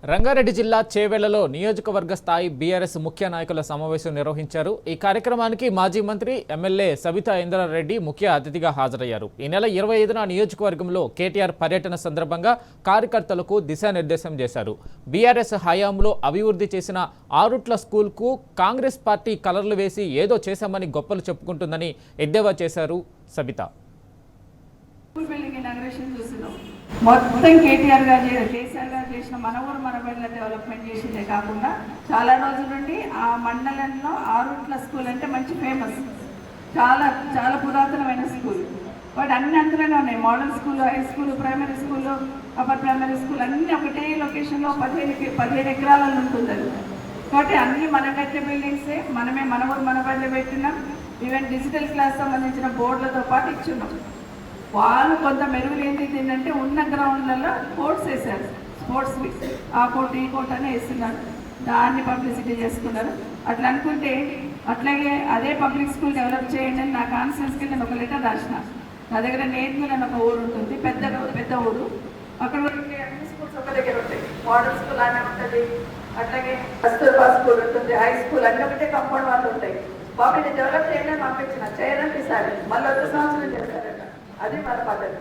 రంగారెడ్డి జిల్లా చేవెళ్లలో నియోజకవర్గ స్థాయి బీఆర్ఎస్ ముఖ్య నాయకుల సమావేశం నిర్వహించారు। ఈ కార్యక్రమానికి మాజీ మంత్రి ఎమ్మెల్యే సబితా ఇంద్రారెడ్డి ముఖ్య అతిథిగా హాజరయ్యారు। ఈ నెల 25న నియోజకవర్గంలో కేటీఆర్ పర్యటన సందర్భంగా కార్యకర్తలకు దిశానిర్దేశం చేశారు। బీఆర్ఎస్ హయాంలో అభివృద్ధి చేసిన ఆరుట్ల స్కూల్కు కాంగ్రెస్ పార్టీ కలర్లు వేసి ఏదో చేశామని గొప్పలు చెప్పుకుంటుందని ఎద్దేవా చేశారు సబితా। మొత్తం కేటీఆర్ గారు కేసీఆర్ గారు చేసిన మన ఊరు మన బడిల డెవలప్మెంట్ చేసిందే కాకుండా చాలా రోజుల నుండి ఆ మండలంలో ఆరుట్ల స్కూల్ అంటే మంచి ఫేమస్, చాలా చాలా పురాతనమైన స్కూల్। బట్ అన్ని అందులోనే ఉన్నాయి, model school, high school, primary school, upper primary school అన్నీ ఒకటే లొకేషన్లో 15 ఎకరాలలో ఉంటుంది అది। కాబట్టి అన్ని మన కట్టే బిల్డింగ్సే, మనమే మన ఊరు మన బడిలో పెట్టినాం। ఈవెన్ డిజిటల్ క్లాస్ సంబంధించిన బోర్డులతో పాటు ఇచ్చున్నాం। వాళ్ళు కొంత మెరుగులు ఏంటంటే ఉన్న గ్రౌండ్లలో కోర్ట్స్ వేశారు, స్పోర్ట్స్ ఆ కోర్టు ఈ కోర్టు అని వేస్తున్నారు, దాన్ని పబ్లిసిటీ చేసుకున్నారు। అట్లా అనుకుంటే అట్లాగే అదే పబ్లిక్ స్కూల్ డెవలప్ చేయండి అని నా కాన్ఫరెన్స్కి నేను ఒక లెటర్ రాసిన। నా దగ్గర నేర్మల్ అని ఒక ఊరు ఉంటుంది, పెద్ద ఊరు, అక్కడ అన్ని స్కూల్స్ ఒక దగ్గర ఉంటాయి, మోడల్ స్కూల్ అనే ఉంటుంది, అట్లాగే కస్తూర్బా స్కూల్ ఉంటుంది, హై స్కూల్ అన్ని ఒకటే కంపౌండ్ వాళ్ళు ఉంటాయి। బాబు డెవలప్ చేయండి అని పంపించిన, చేయడానికి సార్ మళ్ళీ 1 సంవత్సరం చేస్తారట, అది మన పద్ధతి।